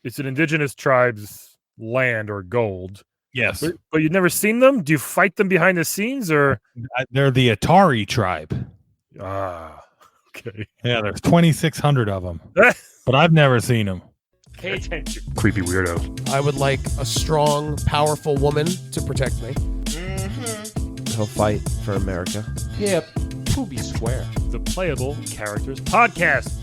It's an indigenous tribe's land or gold. Yes. But you've never seen them? Do you fight them behind the scenes or? They're the Atari tribe. Ah, okay. Yeah, there's 2,600 of them, but I've never seen them. Pay attention, creepy weirdo. I would like a strong, powerful woman to protect me. He'll fight for America. Hip, Poopy Square. The Playable Characters Podcast.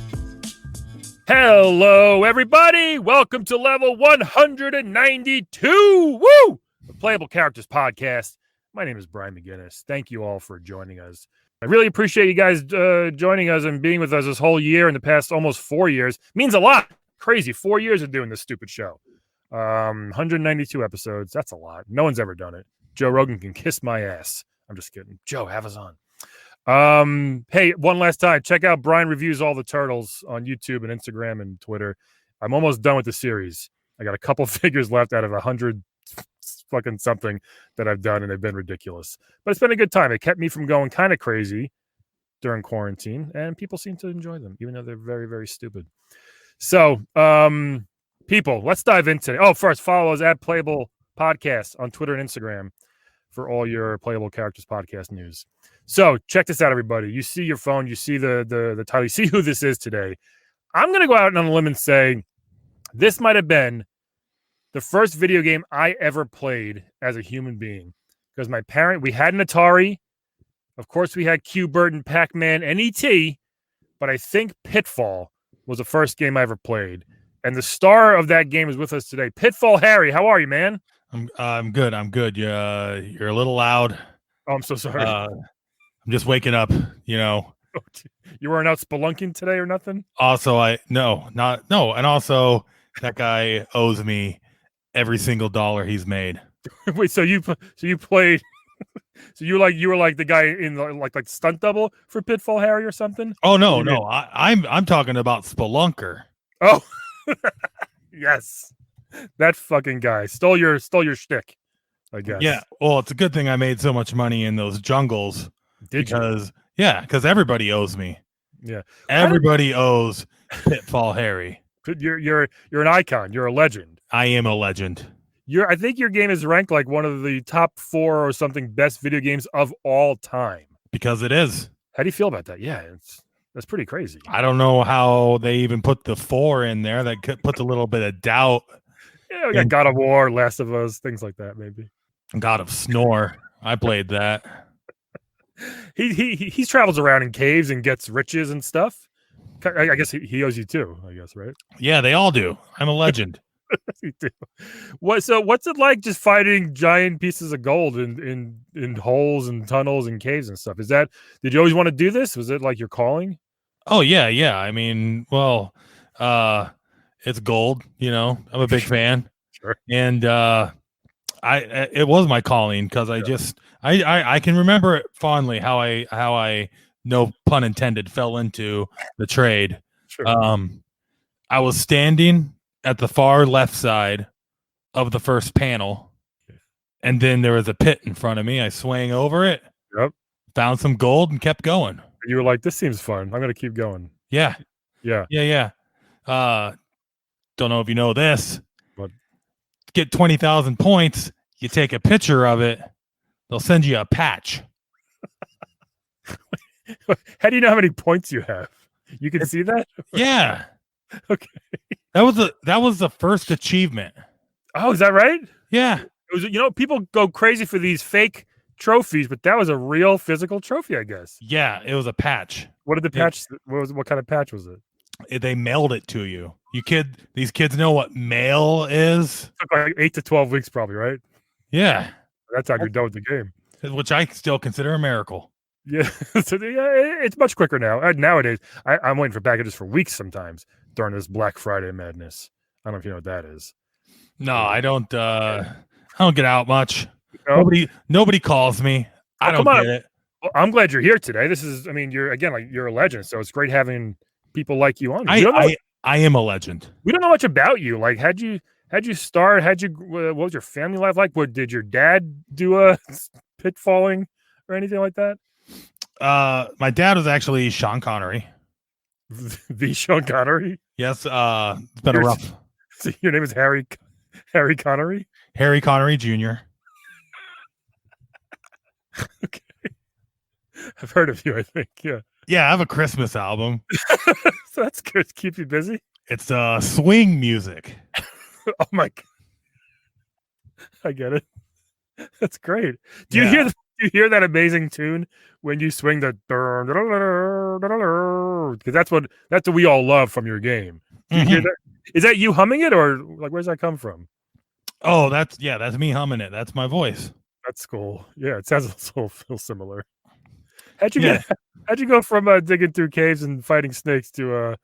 Hello, everybody. Welcome to level 192. Woo! The Playable Characters Podcast. My name is Brian McGinnis. Thank you all for joining us. I really appreciate you guys joining us and being with us this whole year and the past almost 4 years. Means a lot. Crazy. 4 years of doing this stupid show. 192 episodes. That's a lot. No one's ever done it. Joe Rogan can kiss my ass. I'm just kidding. Joe, have us on. Hey, one last time. Check out Brian Reviews All the Turtles on YouTube and Instagram and Twitter. I'm almost done with the series. I got a couple figures left out of 100 fucking something that I've done, and they've been ridiculous. But it's been a good time. It kept me from going kind of crazy during quarantine, and people seem to enjoy them, even though they're very, very stupid. So, people, let's dive into it. Oh, first, follow us at Playable Podcast on Twitter and Instagram for all your Playable Characters Podcast news. So, check this out, everybody. You see your phone, you see the title, you see who this is today. I'm going to go out on a limb and say this might have been the first video game I ever played as a human being. Because we had an Atari. Of course, we had Q-Bert and Pac-Man and E.T., but I think Pitfall was the first game I ever played. And the star of that game is with us today. Pitfall Harry, how are you, man? I'm good. You're a little loud. Oh, I'm so sorry. I'm just waking up, you know. You weren't out spelunking today or nothing? Also, and also that guy owes me every single dollar he's made. Wait, so you played so you were like the guy in like stunt double for Pitfall Harry or something? Oh no. I'm talking about Spelunker. Oh. Yes. That fucking guy stole your shtick, I guess. Yeah. Well, it's a good thing I made so much money in those jungles. Because everybody owes me. Yeah. Everybody owes Pitfall Harry. You're an icon. You're a legend. I am a legend. I think your game is ranked like one of the top 4 or something best video games of all time. Because it is. How do you feel about that? Yeah, that's pretty crazy. I don't know how they even put the 4 in there. That puts a little bit of doubt. Yeah, we got God of War, Last of Us, things like that, maybe. God of Snore. I played that. He travels around in caves and gets riches and stuff. I guess he owes you too, I guess, right? Yeah, they all do. I'm a legend. You do. What's it like just fighting giant pieces of gold in holes and tunnels and caves and stuff? Did you always want to do this? Was it like your calling? Oh yeah. I mean, well, it's gold, you know. I'm a big fan. Sure. And it was my calling because I can remember it fondly how I no pun intended fell into the trade. Sure. I was standing at the far left side of the first panel, and then there was a pit in front of me. I swang over it. Yep. Found some gold and kept going. You were like, "This seems fun. I'm going to keep going." Yeah. Yeah. Don't know if you know this. What? Get 20,000 points. You take a picture of it. They'll send you a patch. How do you know how many points you have? You can see that? Yeah. Okay. That was the first achievement. Oh, is that right? Yeah. It was, people go crazy for these fake trophies, but that was a real physical trophy, I guess. Yeah, it was a patch. What did the patch? What kind of patch was it? They mailed it to you. These kids know what mail is. It took like 8 to 12 weeks, probably, right? Yeah. That's how you're done with the game. Which I still consider a miracle. Yeah, so it's much quicker now. Nowadays, I'm waiting for packages for weeks sometimes during this Black Friday madness. I don't know if you know what that is. No, I don't. I don't get out much. No? Nobody calls me. I don't get it. Well, I'm glad you're here today. You're a legend. So it's great having people like you on. I am a legend. We don't know much about you. Like, how'd you start? What was your family life like? Did your dad do a pitfalling or anything like that? My dad was actually Sean Connery. The Sean Connery? Yes. It's been a rough So your name is Harry Connery? Harry Connery Jr. Okay. I've heard of you, I think. Yeah. Yeah, I have a Christmas album. So that's good. Keep you busy. It's swing music. Oh my God. I get it. That's great. Do Yeah. you hear that amazing tune when you swing the because that's what we all love from your game. Do you hear that? Is that you humming it, or like where's that come from? Oh, that's me humming it. That's my voice. That's cool. Yeah, it sounds a little similar. How'd you go from digging through caves and fighting snakes to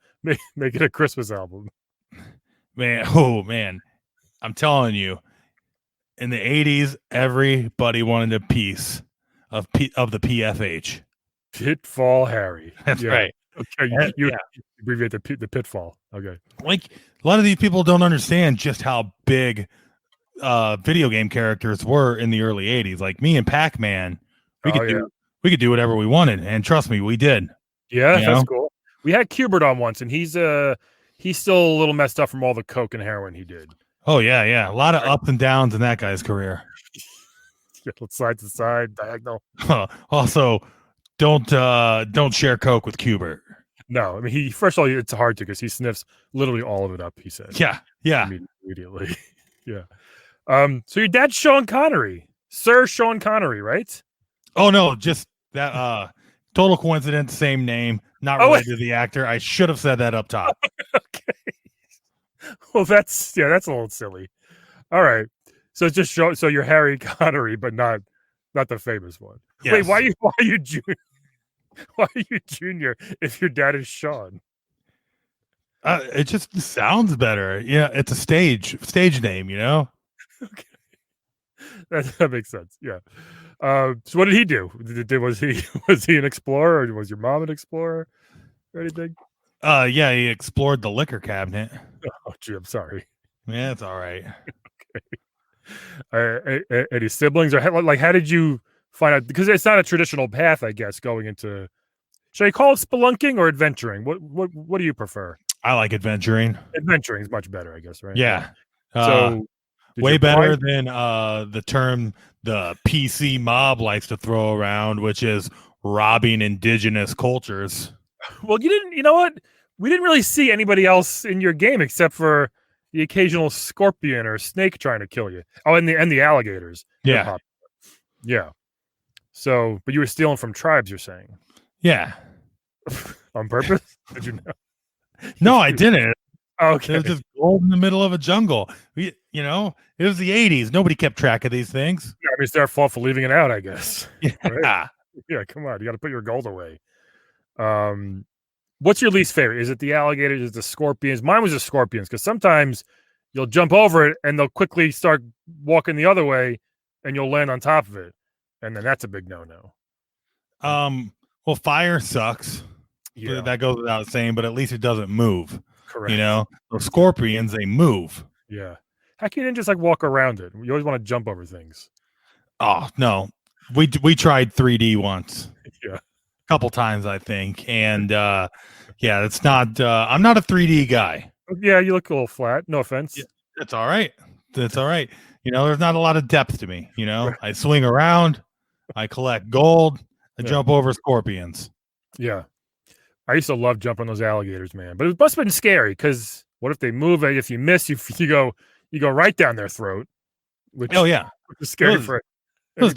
making a Christmas album? Man, I'm telling you, in the 80s, everybody wanted a piece of the PFH. Pitfall Harry. That's right. Okay, you abbreviate the Pitfall. Okay. Like a lot of these people don't understand just how big video game characters were in the early 80s. Like me and Pac-Man, we could do whatever we wanted, and trust me, we did. Yeah, that's cool. We had Kubert on once, and he's still a little messed up from all the coke and heroin he did. Oh yeah, a lot of ups and downs in that guy's career. Side to side, diagonal. Also, don't share coke with Kubert. No, I mean first of all, it's hard to because he sniffs literally all of it up. He said, Yeah. Immediately, yeah. So your dad's Sean Connery, Sir Sean Connery, right? Oh no, just that total coincidence, same name, not related to the actor. I should have said that up top. Okay. Well, that's a little silly. All right. So just so you're Harry Connery, but not the famous one. Yes. Wait, why are you junior? Why are you junior if your dad is Sean? It just sounds better. Yeah, it's a stage name, you know. Okay. That makes sense. Yeah. So what did he do? Was he an explorer, or was your mom an explorer or anything? Yeah, he explored the liquor cabinet. Oh, gee, I'm sorry. Yeah, it's all right. Okay. Any siblings, or how did you find out? Because it's not a traditional path, I guess, going into. Should I call it spelunking or adventuring? What do you prefer? I like adventuring. Adventuring is much better, I guess, right? Yeah. So way better than the term the PC mob likes to throw around, which is robbing indigenous cultures. Well, you know what? We didn't really see anybody else in your game except for the occasional scorpion or snake trying to kill you. Oh, and the alligators. Yeah. Yeah. So, but you were stealing from tribes, you're saying? Yeah. On purpose? Did you know? No, I didn't. Okay. It was just gold in the middle of a jungle. It was the 80s. Nobody kept track of these things. Yeah, I mean, it's their fault for leaving it out, I guess. Yeah. Right? Yeah, come on. You got to put your gold away. What's your least favorite? Is it the alligators? Is it the scorpions? Mine was the scorpions, because sometimes you'll jump over it and they'll quickly start walking the other way and you'll land on top of it. And then that's a big no-no. Well, fire sucks. Yeah. That goes without saying, but at least it doesn't move. Correct. Those scorpions, they move. Yeah. How can you didn't just walk around it? You always want to jump over things. Oh, no. We tried 3D once. Yeah. A couple times, I think. And it's not I'm not a 3D guy. Yeah, you look a little flat. No offense. Yeah, that's all right. That's all right. There's not a lot of depth to me. Right. I swing around, I collect gold, I jump over scorpions. Yeah. I used to love jumping on those alligators, man. But it must have been scary, because what if they move? If you miss, you go right down their throat. Which is scary for it was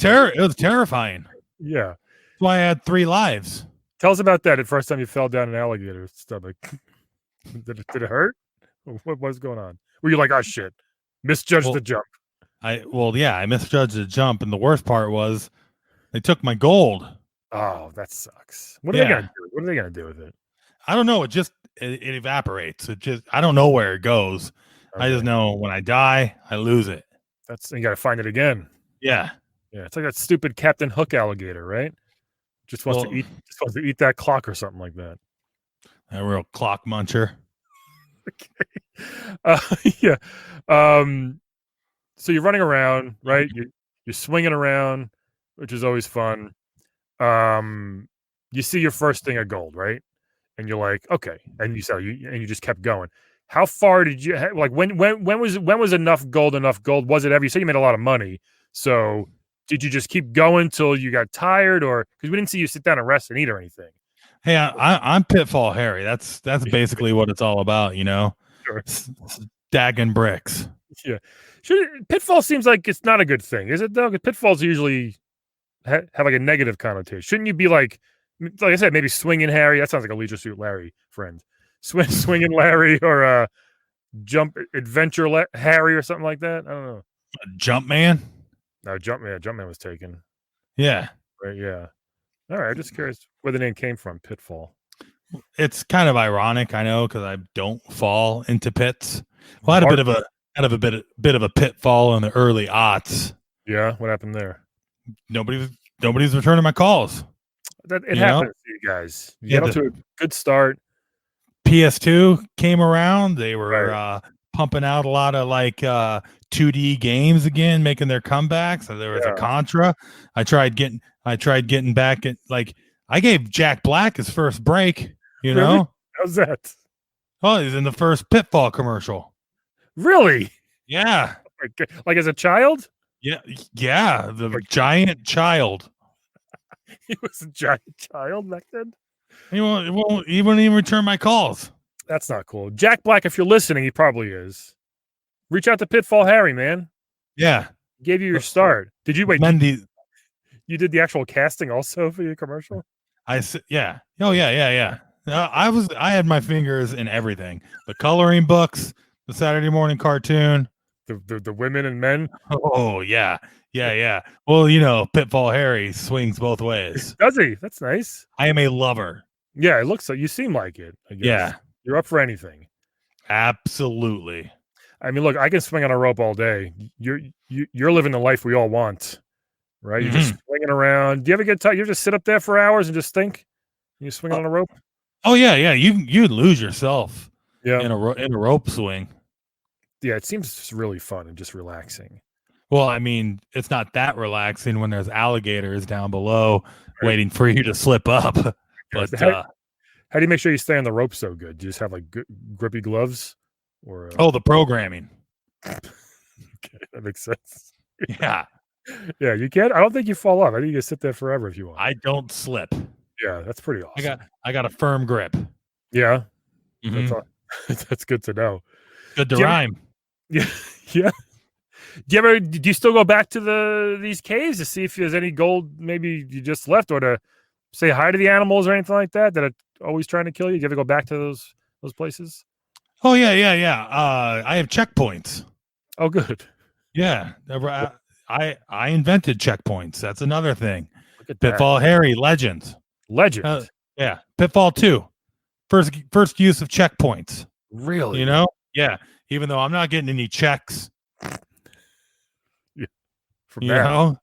terrifying. Yeah. That's why I had 3 lives. Tell us about that. The first time you fell down an alligator's stomach. Did it hurt? What was going on? Were you like, oh shit, misjudged the jump? I misjudged the jump, and the worst part was they took my gold. Oh, that sucks. What are they gonna do? What are they gonna do with it? I don't know. It evaporates. I don't know where it goes. Okay. I just know when I die, I lose it. You got to find it again. Yeah. Yeah. It's like that stupid Captain Hook alligator, right? Just wants to eat that clock or something like that. A real clock muncher. Okay. Yeah. So you're running around, right? You're swinging around, which is always fun. You see your first thing of gold, right? And you're like, okay. And you just kept going. how far did you like? When was enough gold enough gold? Was it ever? You said you made a lot of money, so did you just keep going till you got tired, or because we didn't see you sit down and rest and eat or anything? Hey, I'm Pitfall Harry. That's basically what it's all about, you know. Sure. Stacking bricks. Yeah, Pitfall seems like it's not a good thing, is it though? Because pitfalls usually have like a negative connotation. Shouldn't you be like I said, maybe Swinging Harry? That sounds like a Leisure Suit Larry friend. Swinging Larry or Jump Adventure Harry or something like that. I don't know. Jumpman? No, Jumpman was taken. Yeah. Right. Yeah. All right. I'm just curious where the name came from. Pitfall. It's kind of ironic, I know, because I don't fall into pits. Well, I had a bit of a pitfall in the early aughts. Yeah. What happened there? Nobody's returning my calls. It happens to you guys. You get off to a good start. PS2 came around. They were pumping out a lot of like 2D games again, making their comebacks. So there was a Contra. I tried getting back at like I gave Jack Black his first break. You know, how's that? Oh, he's in the first Pitfall commercial. Really? Yeah. Like as a child? Yeah. The giant child. He was a giant child back then. He wouldn't even return my calls. That's not cool. Jack Black, if you're listening, he probably is. Reach out to Pitfall Harry, man. Yeah. Gave you your start. Did you wait? You did the actual casting also for your commercial? Yeah. Oh yeah. I had my fingers in everything. The coloring books, the Saturday morning cartoon, the women and men. Oh yeah. Well, you know, Pitfall Harry swings both ways. Does he? That's nice. I am a lover. Yeah, it looks like you seem like it. I guess. Yeah, you're up for anything. Absolutely. I mean, look, I can swing on a rope all day. You're living the life we all want, right? You're just swinging around. Do you ever get tired? You just sit up there for hours and just think? You swing on a rope? Oh yeah. You'd lose yourself. Yeah, in a rope swing. Yeah, it seems really fun and just relaxing. Well, I mean, it's not that relaxing when there's alligators down below waiting for you to slip up. But how do you make sure you stay on the rope so good? Do you just have like grippy gloves? Or the programming. Okay, that makes sense. Yeah. Yeah, you can't. I don't think you fall off. I think you can sit there forever if you want. I don't slip. Yeah, that's pretty awesome. I got a firm grip. Yeah. Mm-hmm. That's good to know. Good to rhyme. Yeah. Do you still go back to these caves to see if there's any gold maybe you just left, or to say hi to the animals or anything like that are always trying to kill you? Do you ever go back to those places? Oh yeah. I have checkpoints. Oh, good. Yeah. I invented checkpoints. That's another thing. Pitfall that. Harry Legend. Yeah. Pitfall 2. First use of checkpoints. Really? You know? Yeah. Even though I'm not getting any checks. Yeah. You know?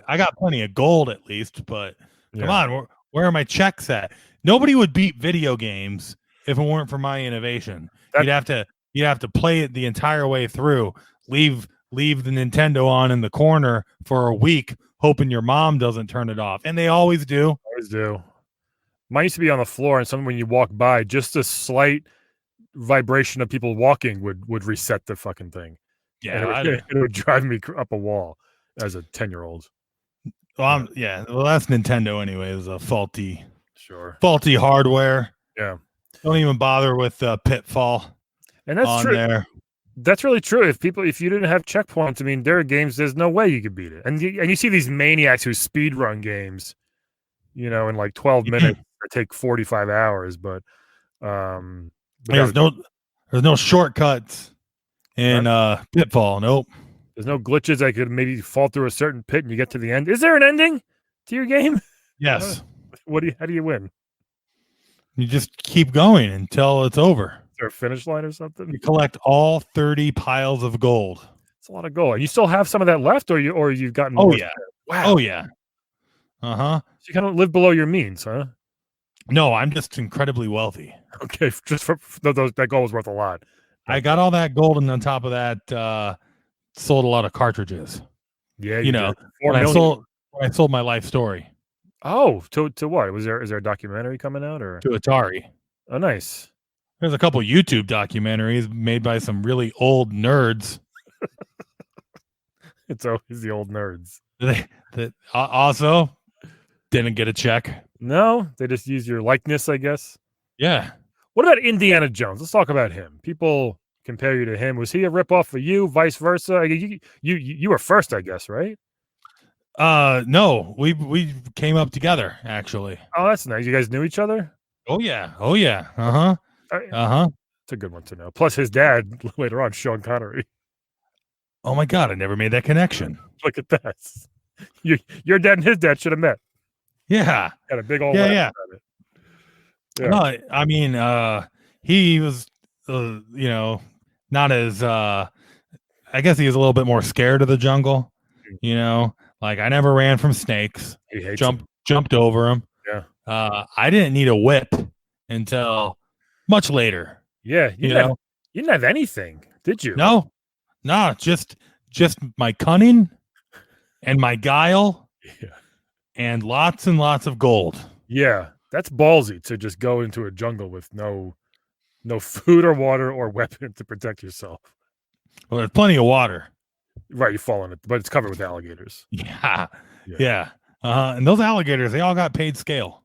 I got plenty of gold at least, but come on, where are my checks at? Nobody would beat video games if it weren't for my innovation. You'd have to play it the entire way through. Leave the Nintendo on in the corner for a week, hoping your mom doesn't turn it off. And they always do. Always do. Mine used to be on the floor, and something when you walk by, just a slight vibration of people walking would reset the fucking thing. Yeah, it would drive me up a wall as a 10-year-old. Well, that's Nintendo anyway. It was a faulty hardware. Yeah. Don't even bother with Pitfall. And that's true. There. That's really true. If you didn't have checkpoints, I mean, there are games there's no way you could beat it. And you see these maniacs who speed run games, you know, in like 12 minutes that take 45 hours. But there's no shortcuts in Pitfall. Nope. There's no glitches. I could maybe fall through a certain pit and you get to the end. Is there an ending to your game? Yes. How do you win? You just keep going until it's over. Is there a finish line or something? You collect all 30 piles of gold. It's a lot of gold. And you still have some of that left, or you've gotten more? Oh yeah. Wow. Oh yeah. So you kind of live below your means, huh? No, I'm just incredibly wealthy. Okay, just for that gold was worth a lot. I got all that gold, and on top of that, sold a lot of cartridges. Yeah, you know, when I sold my life story. Oh, to what? Is there a documentary coming out, or to Atari? Oh, nice. There's a couple YouTube documentaries made by some really old nerds. It's always the old nerds. That also didn't get a check. No, they just use your likeness, I guess. Yeah. What about Indiana Jones? Let's talk about him. People compare you to him. Was he a ripoff for you? Vice versa? You were first, I guess, right? No, we came up together actually. Oh, that's nice. You guys knew each other? Oh yeah. Uh-huh. It's a good one to know. Plus his dad later on, Sean Connery. Oh my God, I never made that connection. Look at that. Your dad and his dad should have met. Yeah. Got a big old Yeah. about it. Yeah. No, I mean, he was, not as, I guess he was a little bit more scared of the jungle. Like I never ran from snakes. He hates Jumped over them. Yeah. I didn't need a whip until much later. Yeah. You didn't have anything, did you? No, just my cunning and my guile and lots of gold. Yeah. That's ballsy to just go into a jungle with no food or water or weapon to protect yourself. Well, there's plenty of water. Right, you fall in it, but it's covered with alligators. Yeah. And those alligators, they all got paid scale.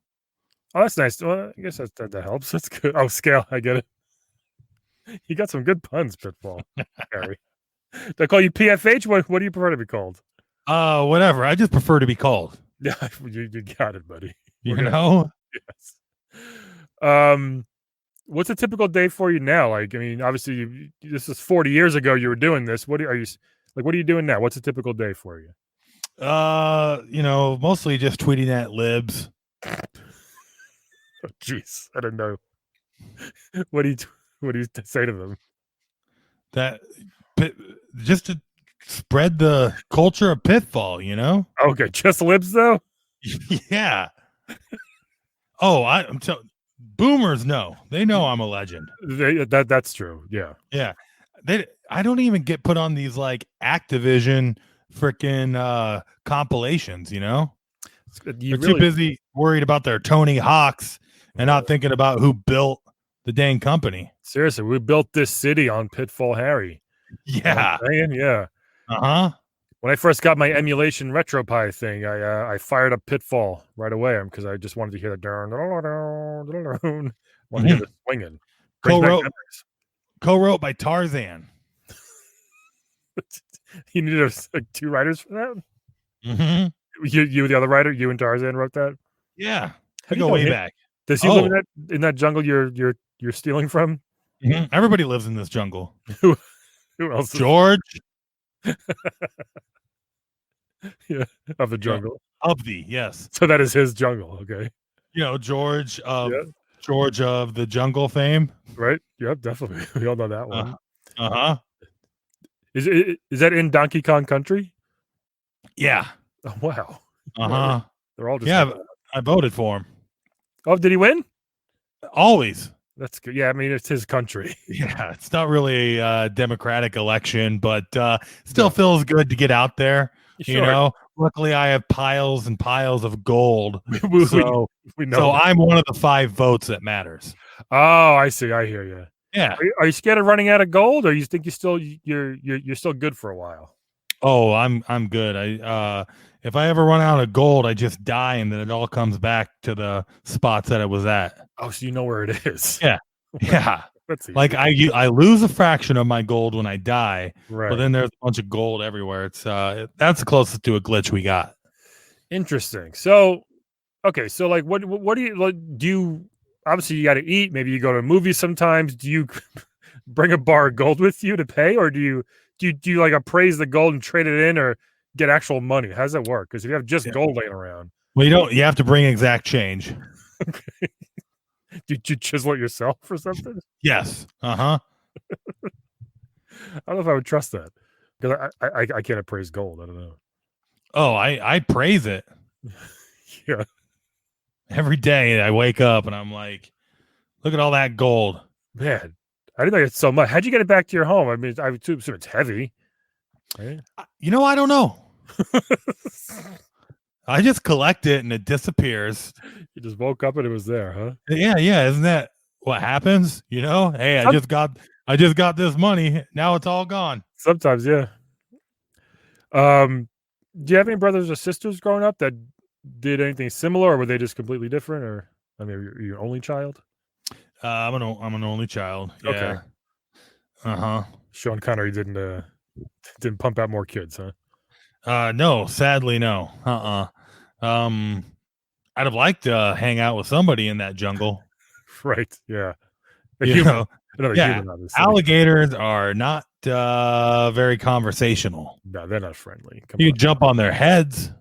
Oh, that's nice. Well, I guess that helps. That's good. Oh, scale. I get it. You got some good puns, Pitfall Harry. They call you PFH? What do you prefer to be called? Whatever. I just prefer to be called. Yeah, you got it, buddy. You know? Yes. What's a typical day for you now? Like, I mean, obviously, this is 40 years ago you were doing this. What are you doing now? What's a typical day for you? Mostly just tweeting at libs. Oh, jeez, I don't know. What do you say to them? That just to spread the culture of Pitfall, Okay, just libs though. Yeah. Oh, I'm telling boomers know. They know I'm a legend. That's true. Yeah. Yeah. I don't even get put on these like Activision freaking compilations, They're too busy worried about their Tony Hawks and not thinking about who built the dang company. Seriously, we built this city on Pitfall Harry. Yeah. Yeah. Uh-huh. When I first got my emulation RetroPie thing, I fired up Pitfall right away because I just wanted to hear the darn, wanted to hear the swinging. Co-wrote by Tarzan. You needed two writers for that? Mm-hmm. You the other writer? You and Tarzan wrote that? Yeah. I go way back. Does he live in that jungle you're stealing from? Mm-hmm. Everybody lives in this jungle. Who else? George. Yeah, of the jungle. Yes. So that is his jungle, okay. George of the Jungle fame. Right? Yep, definitely. We all know that one. Uh-huh. Is that in Donkey Kong Country? Yeah. Oh, wow. Uh-huh. They're all just I voted for him. Oh, did he win? Always. That's good. Yeah, I mean, it's his country. Yeah, it's not really a democratic election, but still feels good to get out there. Sure. Luckily, I have piles and piles of gold. We know. So I'm one of the 5 votes that matters. Oh, I see. I hear you. Yeah. Are you scared of running out of gold, or you think you're still good for a while? Oh, I'm good. If I ever run out of gold, I just die, and then it all comes back to the spots that it was at. Oh, so you know where it is? Yeah. Yeah. Like I lose a fraction of my gold when I die, right. But then there's a bunch of gold everywhere. It's that's the closest to a glitch we got. Interesting. So, okay, so like, what do you like? Do you obviously you got to eat? Maybe you go to movies sometimes. Do you bring a bar of gold with you to pay, or do you like appraise the gold and trade it in, or get actual money? How does that work? Because if you have just gold laying around, well, you have to bring exact change. Okay. Did you chisel it yourself or something? Yes. Uh-huh. I don't know if I would trust that because I can't appraise gold. I don't know. Oh, I praise it. Yeah. Every day I wake up and I'm like, look at all that gold. Man, I didn't know it's so much. How'd you get it back to your home? I mean, I would assume it's heavy. Right? I don't know. I just collect it and it disappears. You just woke up and it was there, huh? Yeah. Isn't that what happens. Hey, I just got this money. Now it's all gone. Sometimes, yeah. Do you have any brothers or sisters growing up that did anything similar, or were they just completely different? Or I mean, you're an only child. I'm an only child. Yeah. Okay. Sean Connery didn't pump out more kids, huh? No, sadly, no. I'd have liked to hang out with somebody in that jungle. Right. Yeah. Human, obviously. Alligators are not very conversational. No, they're not friendly. You jump on their heads.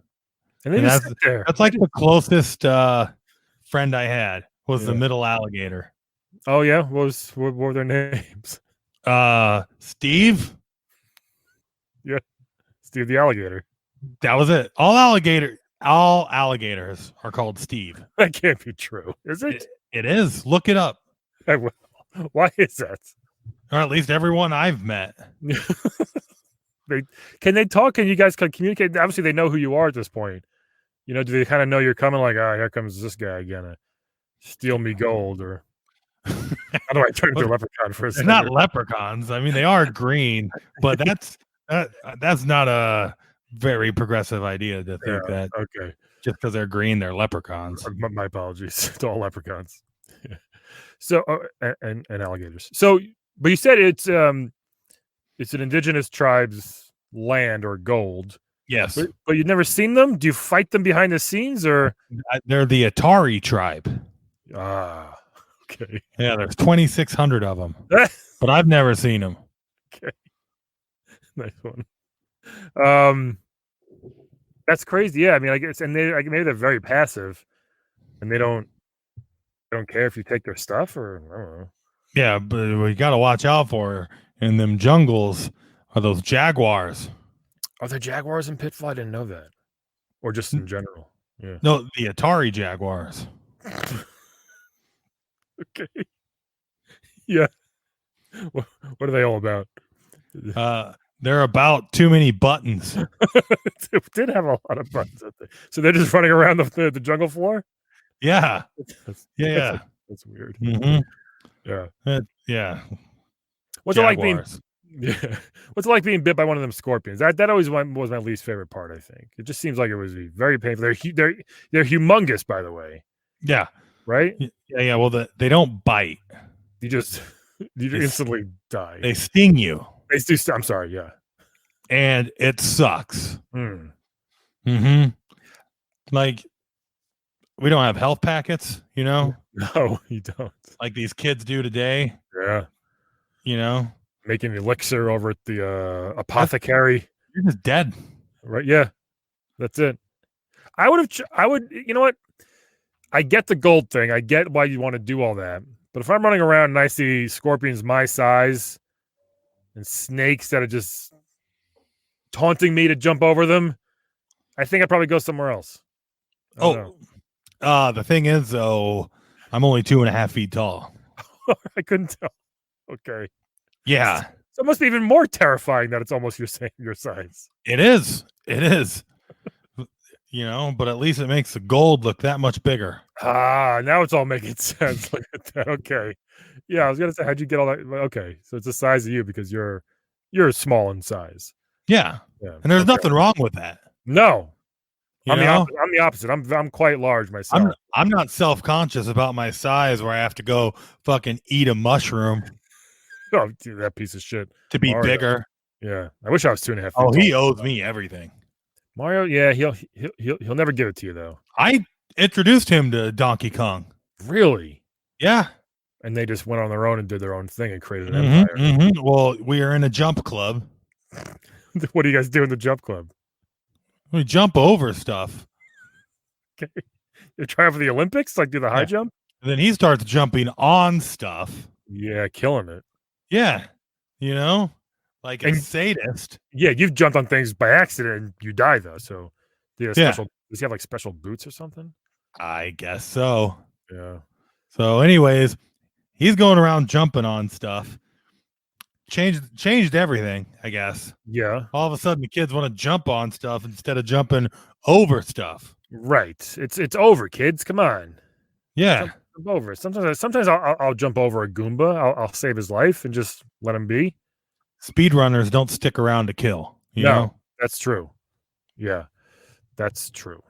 And they just sit there. That's like the closest friend I had was the middle alligator. Oh, yeah? What were their names? Steve. Yeah. Steve the alligator. That was it. All alligators are called Steve. That can't be true, is it? It is. Look it up. Why is that? Or at least everyone I've met. Can they talk? Can you guys communicate? Obviously, they know who you are at this point. Do they kind of know you're coming? Like, here comes this guy again to steal me gold? Or how do I turn into a leprechaun for a second? They're not leprechauns. I mean, they are green, but that's not a very progressive idea to think that. Okay. Just because they're green, they're leprechauns. My apologies to all leprechauns. So and alligators. So, but you said it's an indigenous tribe's land or gold. Yes, but you've never seen them. Do you fight them behind the scenes, or they're the Atari tribe? Ah, okay. Yeah, there's 2,600 of them, but I've never seen them. Okay, nice one. That's crazy. Yeah, I mean, I guess, and maybe they're very passive, and they don't care if you take their stuff, or I don't know. Yeah, but we got to watch out for in them jungles are those jaguars. Are there jaguars in Pitfall? I didn't know that, or just in general. Yeah. No, the Atari jaguars. Okay. Yeah. What are they all about? They're about too many buttons. It did have a lot of buttons up there. So they're just running around the jungle floor? Yeah. That's weird. Mm-hmm. Yeah. Yeah. What's it like being bit by one of them scorpions? That always was my least favorite part, I think. It just seems like it was very painful. They're humongous, by the way. Yeah. Right? Yeah. Well, they don't bite. You instantly die. They sting you. They do. I'm sorry. Yeah. And it sucks. Mm-hmm. Like, we don't have health packets, No, you don't. Like these kids do today. Yeah. Making elixir over at the apothecary. You're just dead. Right. Yeah. That's it. I would, you know what? I get the gold thing. I get why you want to do all that. But if I'm running around and I see scorpions my size and snakes that are just taunting me to jump over them, I think I'd probably go somewhere else. The thing is, though, I'm only 2.5 feet tall. I couldn't tell. Okay. Yeah. So it must be even more terrifying that it's almost your size. It is. But at least it makes the gold look that much bigger. Now it's all making sense. Look at that. Okay. Yeah, I was gonna say, how'd you get all that? Okay, so it's the size of you because you're small in size. Yeah. And there's nothing wrong with that. No. I'm the opposite. I'm quite large myself. I'm not self-conscious about my size where I have to go fucking eat a mushroom. Oh, dude, that piece of shit. To be bigger. Yeah. I wish I was 2.5 feet. Oh, he owes me everything. Mario, yeah, he'll never give it to you though. I introduced him to Donkey Kong. Really? Yeah. And they just went on their own and did their own thing and created an empire. Mm-hmm. Well, we are in a jump club. What do you guys do in the jump club? We jump over stuff. Okay. You're trying for the Olympics? Like do the high jump? And then he starts jumping on stuff. Yeah, killing it. Yeah. Like a sadist. Yeah, you've jumped on things by accident and you die though. So does he have like special boots or something? I guess so. Yeah. So anyways, he's going around jumping on stuff. Changed everything, I guess. Yeah. All of a sudden the kids want to jump on stuff instead of jumping over stuff. Right. It's over, kids. Come on. Yeah. jump over it. Sometimes I'll jump over a Goomba. I'll save his life and just let him be. Speedrunners don't stick around to kill. You know? That's true. Yeah, that's true.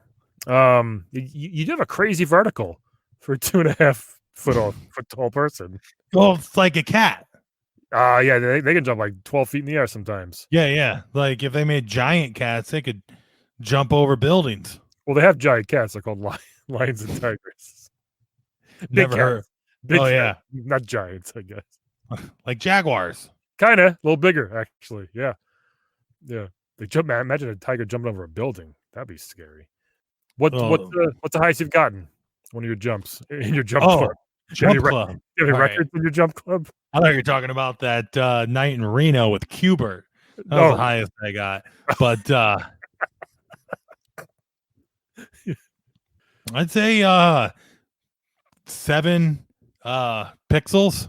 You do have a crazy vertical for a 2.5 foot tall person. Well, it's like a cat. Yeah, they can jump like 12 feet in the air sometimes. Yeah. Like if they made giant cats, they could jump over buildings. Well, they have giant cats. They're called lions and tigers. Never heard. Big cats, yeah, not giants, I guess. like jaguars. Kind of a little bigger, actually. Yeah. They jump. Imagine a tiger jumping over a building. That'd be scary. What's the highest you've gotten? One of your jumps in your jump club. Jump club. Do you have any records in your jump club? I thought you were talking about that night in Reno with Cubert. That was the highest I got. But I'd say 7 pixels.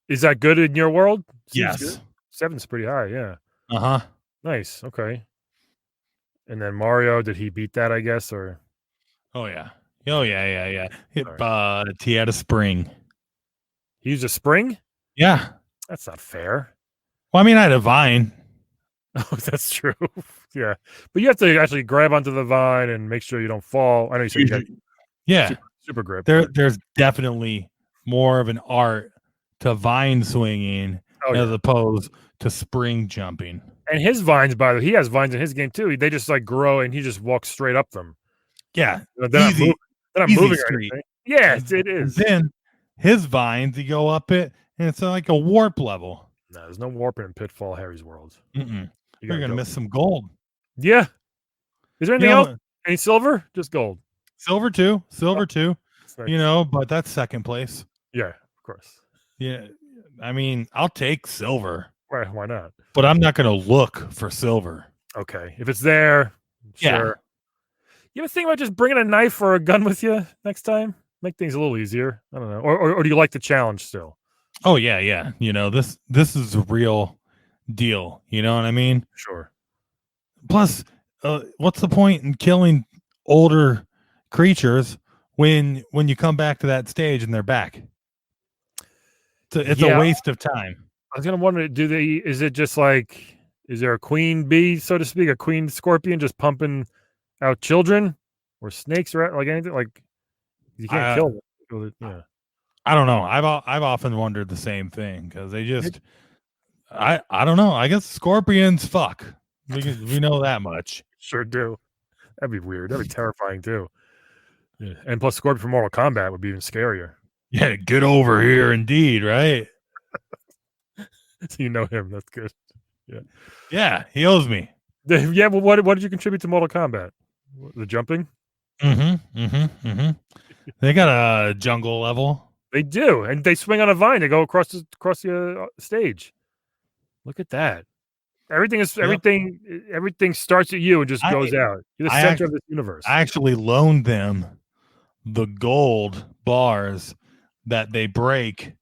Is that good in your world? Yes. Good. 7's pretty high, yeah. Uh-huh. Nice. Okay. And then Mario, did he beat that, I guess, or? Oh yeah. He had a spring. He used a spring? Yeah. That's not fair. Well, I mean, I had a vine. Oh, that's true. Yeah. But you have to actually grab onto the vine and make sure you don't fall. I know you said you got super grip. There's definitely more of an art to vine swinging as opposed to spring jumping. And his vines, by the way, he has vines in his game too. They just like grow and he just walks straight up them. Yeah. They're not moving or anything. Yeah, it is. And then his vines, you go up it, and it's like a warp level. No, there's no warping in Pitfall Harry's world. You're going to miss some gold. Yeah. Is there anything else? Any silver? Just gold. Silver too. Nice. But that's second place. Yeah, of course. Yeah. I mean, I'll take silver. Right, why not? But I'm not going to look for silver. Okay. If it's there, sure. You ever think about just bringing a knife or a gun with you next time? Make things a little easier. I don't know. Or do you like the challenge still? Oh, yeah. This is a real deal. You know what I mean? Sure. Plus, what's the point in killing older creatures when you come back to that stage and they're back? It's a waste of time. I was gonna wonder, is it just like, is there a queen bee, so to speak, a queen scorpion just pumping out children or snakes or like anything? Like you can't kill them. Yeah. I don't know. I've often wondered the same thing because they just I don't know. I guess scorpions fuck. We know that much. Sure do. That'd be weird. That'd be terrifying too. Yeah. And plus Scorpion from Mortal Kombat would be even scarier. Yeah, get over here indeed, right? So you know him. That's good. Yeah. Yeah, he owes me. Yeah, well, what did you contribute to Mortal Kombat? The jumping? They got a jungle level. They do, and they swing on a vine. They go across the stage. Look at that. Everything starts at you and just goes out. You're the center of this universe. I actually loaned them the gold bars that they break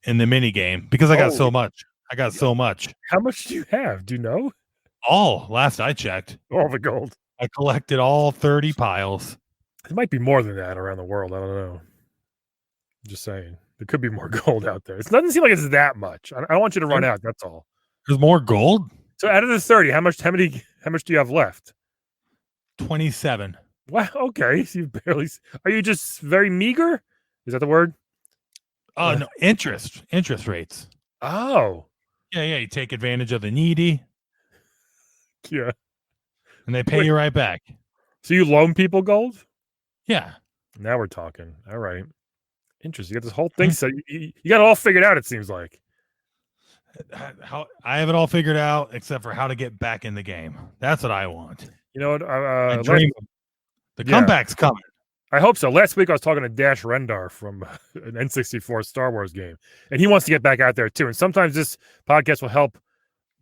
in the mini game because I got so much. So much. How much do you have? Do you know? All. Last I checked. All the gold. I collected all 30 piles. It might be more than that around the world. I don't know. I'm just saying. There could be more gold out there. It doesn't seem like it's that much. I don't want you to run out. That's all. There's more gold? So out of the 30, how much do you have left? 27. Wow. Okay. So you barely. Are you just very meager? Is that the word? Oh, no. Interest rates. Oh. Yeah. You take advantage of the needy. Yeah. And they pay you right back. So you loan people gold? Yeah. Now we're talking. All right. Interesting. You got this whole thing. So you got it all figured out, it seems like. How I have it all figured out except for how to get back in the game. That's what I want. You know what? The comeback's coming. I hope so. Last week I was talking to Dash Rendar from an N64 Star Wars game, and he wants to get back out there too. And sometimes this podcast will help,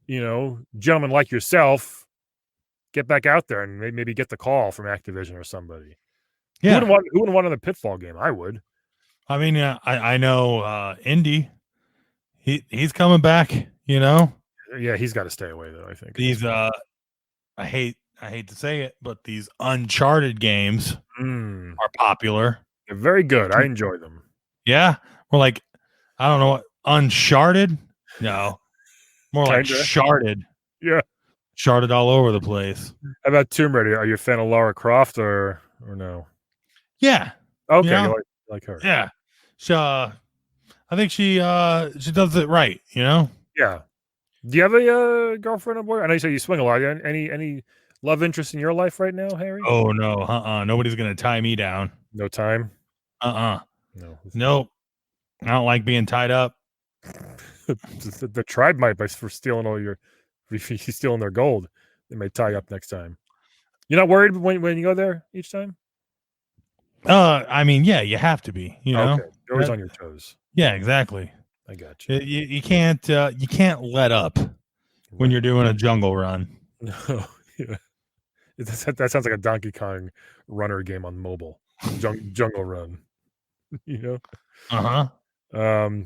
gentlemen like yourself get back out there and maybe get the call from Activision or somebody. Yeah. Who wouldn't want another Pitfall game? I would. I mean, I know Indy. He's coming back, Yeah, he's got to stay away though, I think. These I hate to say it, but these Uncharted games are popular. They're very good. I enjoy them. Yeah, more like I don't know, Uncharted. No, more like Kinda. sharded. Yeah. Sharded all over the place. How about Tomb Raider? Are you a fan of Lara Croft or no? Yeah. Okay, Yeah. you like her. Yeah. She, I think she does it right, you know? Yeah. Do you have a girlfriend or boy? I know you say you swing a lot. Any love interest in your life right now, Harry? Oh no, nobody's gonna tie me down. No time. No. No. I don't like being tied up. the tribe might for stealing all your. If he's stealing their gold, they may tie you up next time. You're not worried when you go there each time? I mean, yeah, you have to be, you know. Okay. You're always on your toes. Yeah, exactly. I got you. You can't let up when you're doing a jungle run. No, yeah. That sounds like a Donkey Kong runner game on mobile. Jungle Run. You know?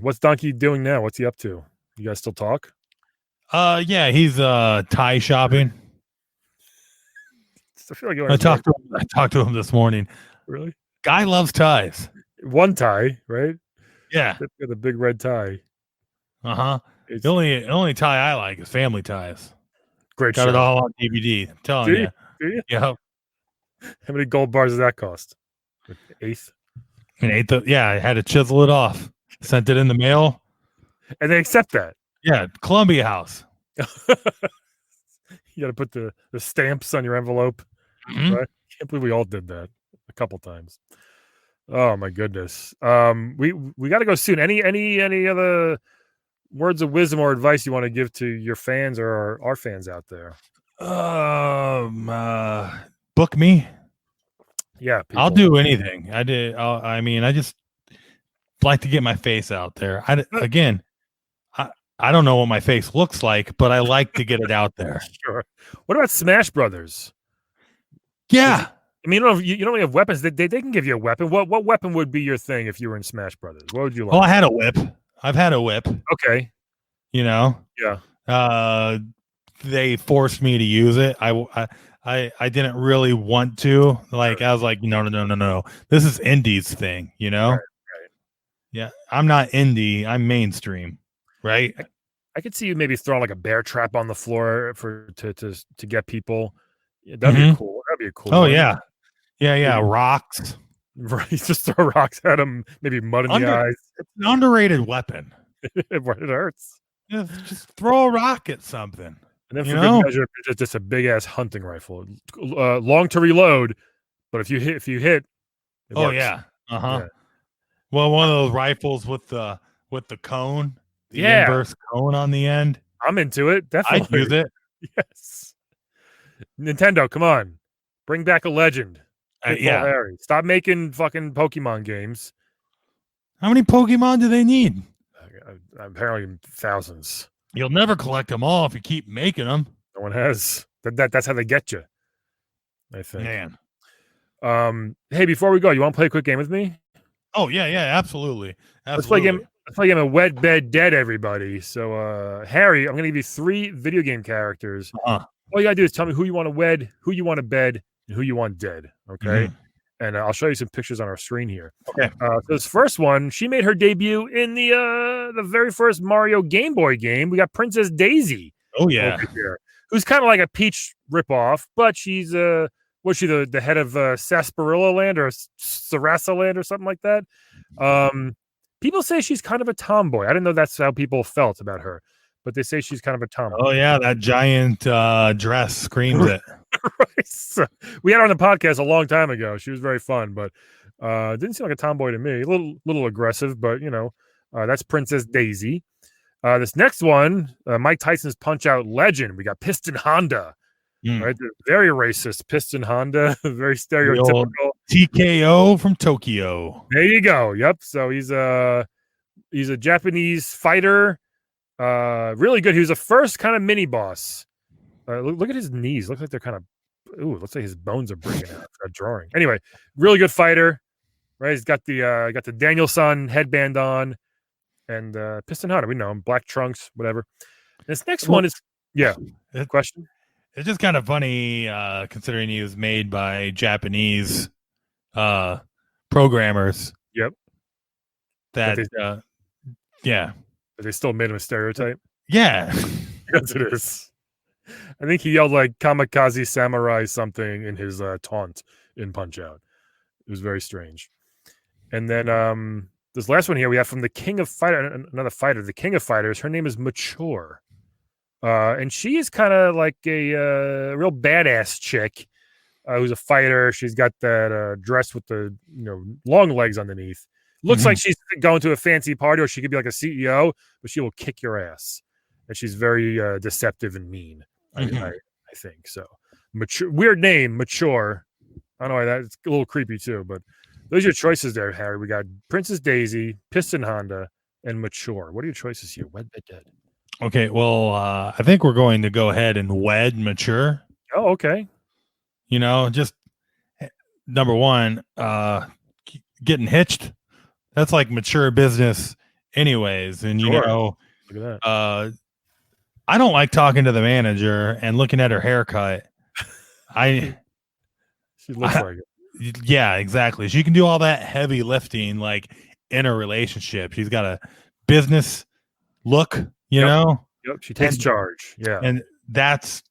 What's Donkey doing now? What's he up to? You guys still talk? Yeah, he's tie shopping. I feel like I talked to him this morning. Really? Guy loves ties. One tie, right? Yeah. Got the big red tie. The only tie I like is Family Ties. Great Got show. it all on DVD. I'm telling you. Do you? Yeah. How many gold bars does that cost? An eighth? I had to chisel it off. Sent it in the mail. And they accept that. Yeah, Columbia House. You got to put the stamps on your envelope. Mm-hmm. Right? Can't believe we all did that a couple times. Oh my goodness. We got to go soon. Any other words of wisdom or advice you want to give to your fans or our fans out there? Book me. Yeah, I'll do anything. I just like to get my face out there. I don't know what my face looks like, but I like to get it out there. Sure. What about Smash Brothers? Yeah. I mean, you don't have weapons. They can give you a weapon. What weapon would be your thing if you were in Smash Brothers? What would you like? Well, I had a whip. I've had a whip. Okay. You know. Yeah. They forced me to use it. I didn't really want to. Like I was like, no. This is Indie's thing, you know. Right. Yeah, I'm not indie. I'm mainstream. Right. I could see you maybe throwing like a bear trap on the floor to get people. Yeah, that'd be cool. That'd be a cool. Oh one. yeah. Rocks. Right. Just throw rocks at them. Maybe mud in the eyes. It's an underrated weapon. It hurts. Just throw a rock at something. And then for good measure, just a big ass hunting rifle, long to reload. But if you hit, it works. Yeah. Yeah. Well, one of those rifles with the cone. The inverse cone on the end. I'm into it. Definitely. I'd use it. Yes. Nintendo, come on. Bring back a legend. Pitfall Harry. Stop making fucking Pokemon games. How many Pokemon do they need? Apparently thousands. You'll never collect them all if you keep making them. No one has. That's how they get you, I think. Man. Hey, before we go, you want to play a quick game with me? Oh, yeah, absolutely. Let's play a game of Wed, Bed, Dead, everybody. So, Harry, I'm going to give you 3 video game characters. All you got to do is tell me who you want to wed, who you want to bed, and who you want dead. Okay? And I'll show you some pictures on our screen here. Okay. So this first one, she made her debut in the very first Mario Game Boy game. We got Princess Daisy. Oh, yeah. Over here, who's kind of like a Peach ripoff, but she's was she the head of Sarsaparilla-land or Sarasa-land or something like that? People say she's kind of a tomboy. I didn't know that's how people felt about her, but they say she's kind of a tomboy. Oh yeah, that giant dress screams it. Right. So, we had her on the podcast a long time ago. She was very fun, but didn't seem like a tomboy to me. A little aggressive, but that's Princess Daisy. This next one, Mike Tyson's Punch-Out legend. We got Piston Honda. Right, very racist Piston Honda, very stereotypical TKO from Tokyo. There you go. Yep. So he's a Japanese fighter, really good. He was the first kind of mini boss. Look at his knees. Look like they're kind of. Ooh, looks like his bones are breaking out. That drawing. Anyway, really good fighter. Right, he's got the Danielson headband on, and Piston Honda. We know him. Black trunks, whatever. This next one is question. It's just kind of funny considering he was made by Japanese programmers. Yep. that yeah. But they still made him a stereotype. Yeah. Yes, it is. I think he yelled like "kamikaze samurai" something in his taunt in Punch Out. It was very strange. And then this last one here we have from the King of Fighter, another fighter, the King of Fighters. Her name is Mature, and she is kind of like a real badass chick who's a fighter. She's got that dress with the long legs underneath. Looks like she's going to a fancy party, or she could be like a CEO, but she will kick your ass. And she's very deceptive and mean. I think so. Mature, weird name, Mature. I don't know why that's a little creepy too, but those are your choices there, Harry. We got Princess Daisy, Piston Honda, and Mature. What are your choices here? Wed, bed, dead. Okay, well, I think we're going to go ahead and wed Mature. Oh, okay. Just number one, getting hitched. That's like mature business, anyways. And look at that. I don't like talking to the manager and looking at her haircut. She looks like it. Yeah, exactly. She can do all that heavy lifting, like in a relationship. She's got a business look, you know. Yep, she takes charge. Yeah, and that's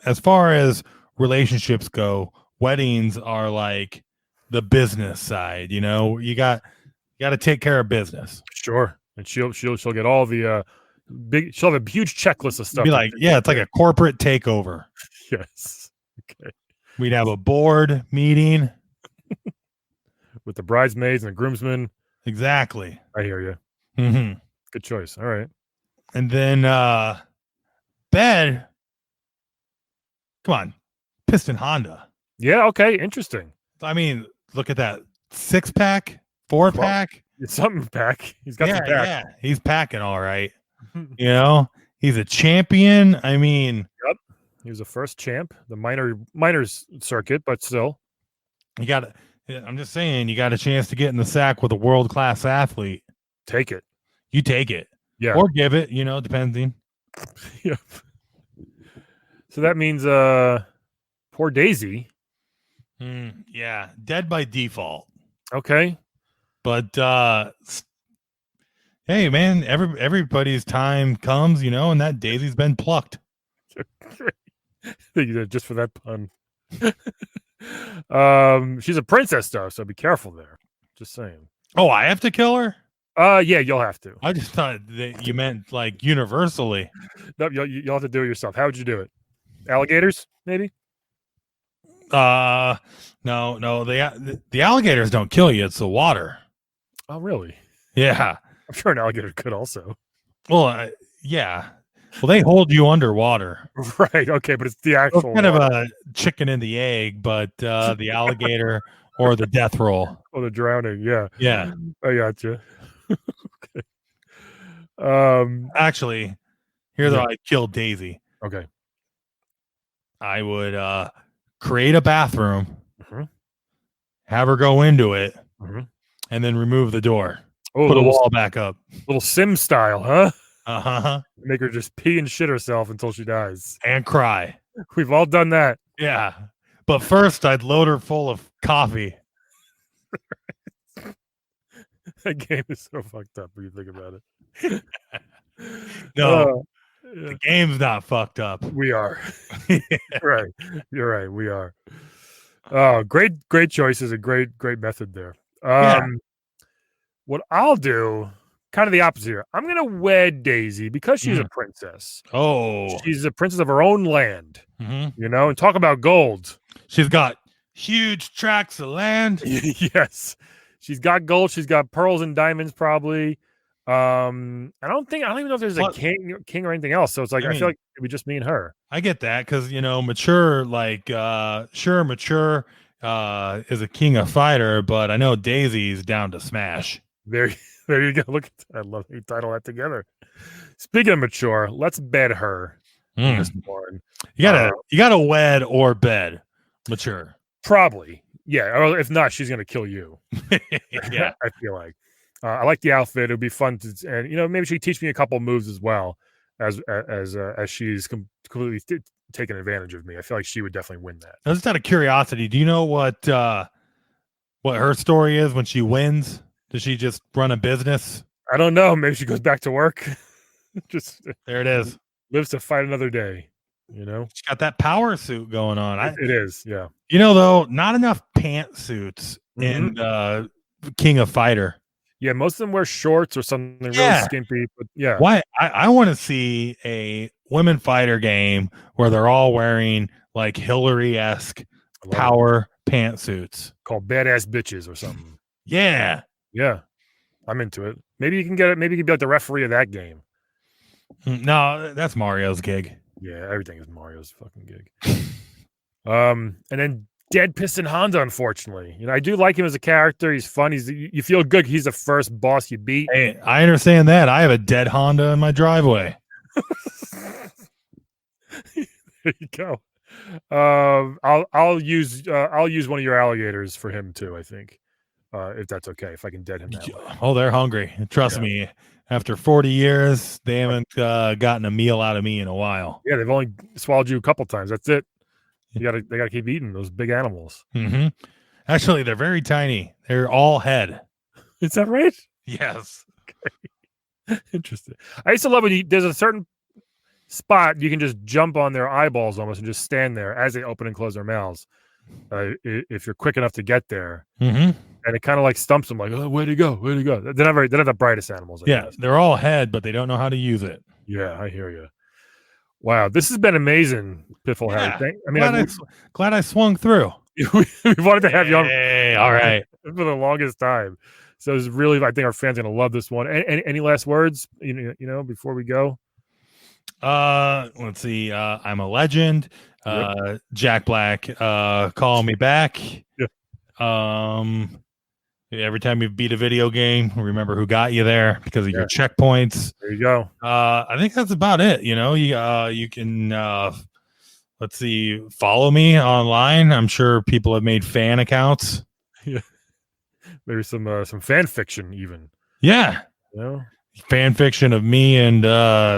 as far as relationships go. Weddings are like the business side. You got to take care of business. Sure, and she'll get all the she'll have a huge checklist of stuff. Be like, it's like a corporate takeover. Yes. Okay. We'd have a board meeting with the bridesmaids and the groomsmen. Exactly. I hear you. Mm-hmm. Good choice. All right. And then bed. Come on, Piston Honda. Yeah. Okay. Interesting. I mean, look at that 6-pack, 4-pack. It's something pack. He's got the pack. Yeah. He's packing all right. He's a champion. I mean, yep. He was the first champ, the minors circuit, but still. I'm just saying, you got a chance to get in the sack with a world-class athlete. Take it. You take it. Yeah. Or give it, depending. Yep. So that means poor Daisy. Yeah. Dead by default. Okay. But hey, man, everybody's time comes, and that Daisy's been plucked. Thank you just for that pun. She's a princess though, so be careful there. Just saying. Oh, I have to kill her? Yeah, you'll have to. I just thought that you meant like universally. No, you'll have to do it yourself. How would you do it? Alligators, maybe? No. The alligators don't kill you. It's the water. Oh, really? Yeah. I'm sure an alligator could also. Well, yeah. Well, they hold you underwater. Right. Okay, but it's the actual. It's kind of a chicken and the egg, but the alligator or the death roll. Oh, the drowning. Yeah. Yeah. I gotcha. Okay. Actually, here's how I killed Daisy. Okay. I would create a bathroom, have her go into it, and then remove the door. Oh, put a wall back up. Little Sim style, huh? Uh-huh. Make her just pee and shit herself until she dies. And cry. We've all done that. Yeah. But first, I'd load her full of coffee. That game is so fucked up when you think about it. No, the game's not fucked up. We are. Right. You're right. We are. Oh, great choices. A great method there. What I'll do, kind of the opposite here. I'm going to wed Daisy because she's a princess. Oh. She's a princess of her own land, and talk about gold. She's got huge tracts of land. Yes. She's got gold. She's got pearls and diamonds, probably. I don't even know if there's a king or anything else. So it's like, I feel like it would just me and her. I get that because, Mature, Mature is a king of fighter, but I know Daisy's down to smash. There you go. Look at that. I love you title that together. Speaking of Mature, let's bed her this morning. You gotta wed or bed Mature. Probably. Yeah. Or if not, she's gonna kill you. Yeah. I feel like. I like the outfit. It would be fun to, and maybe she teach me a couple moves as well as she's completely taken advantage of me. I feel like she would definitely win that. Just out of curiosity, do you know what her story is when she wins? Does she just run a business? I don't know. Maybe she goes back to work. Just There it is. lives to fight another day. You know, She's got that power suit going on. it is. Yeah. You know, though, not enough pantsuits in King of Fighter. Yeah. Most of them wear shorts or something really skimpy. But yeah. Why? I want to see a women fighter game where they're all wearing like Hillary-esque power pantsuits called Badass Bitches or something. Yeah. Yeah. I'm into it. Maybe you can get it. Maybe you can be like the referee of that game. No, that's Mario's gig. Yeah, everything is Mario's fucking gig. And then Dead Piston Honda, unfortunately. You know, I do like him as a character. He's fun. You feel good. He's the first boss you beat. Hey, I understand that. I have a dead Honda in my driveway. There you go. I'll use one of your alligators for him too, I think. If that's okay, if I can dead him that way. Oh, they're hungry. Trust me. After 40 years, they haven't gotten a meal out of me in a while. Yeah, they've only swallowed you a couple times. That's it. They gotta keep eating those big animals. Mm-hmm. Actually, they're very tiny. They're all head. Is that right? Yes. Okay. Interesting. I used to love when there's a certain spot you can just jump on their eyeballs almost and just stand there as they open and close their mouths. If you're quick enough to get there. Mm-hmm. And it kind of like stumps them, like, oh, where'd he go? Where'd he go? They're not the brightest animals. I guess. They're all head, but they don't know how to use it. Yeah, I hear you. Wow, this has been amazing, Pitfall Harry. Glad I swung through. we wanted to have you on. Hey, all right. For the longest time. So it's really, I think our fans are going to love this one. Any last words, you know, before we go? Let's see. I'm a legend. Jack Black, call me back. Yeah. Every time you beat a video game, remember who got you there because of your checkpoints. There you go. I think that's about it. You know, you can let's see, follow me online. I'm sure people have made fan accounts. Yeah. Maybe some fan fiction even. Yeah. You know? Fan fiction of me and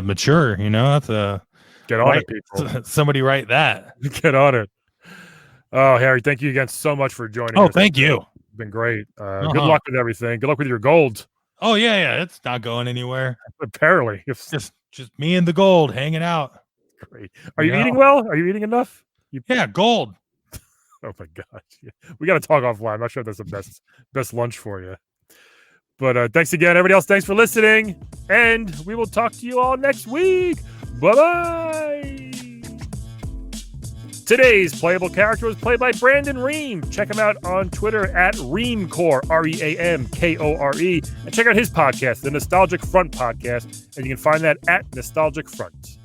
Mature, you know, that's a get on it, people. Somebody write that. Get on it. Oh, Harry, thank you again so much for joining us. Oh, thank you. It's been great. Good luck with everything. Good luck with your gold. Oh, yeah. It's not going anywhere. Apparently. Just me and the gold hanging out. Great. Are you eating well? Are you eating enough? Yeah, gold. Oh my gosh. Yeah. We got to talk offline. I'm not sure if that's the best lunch for you. But thanks again, everybody else. Thanks for listening. And we will talk to you all next week. Bye-bye. Today's playable character was played by Brandon Ream. Check him out on Twitter at Reamcore, ReamKore. And check out his podcast, the Nostalgic Front Podcast. And you can find that at Nostalgic Front.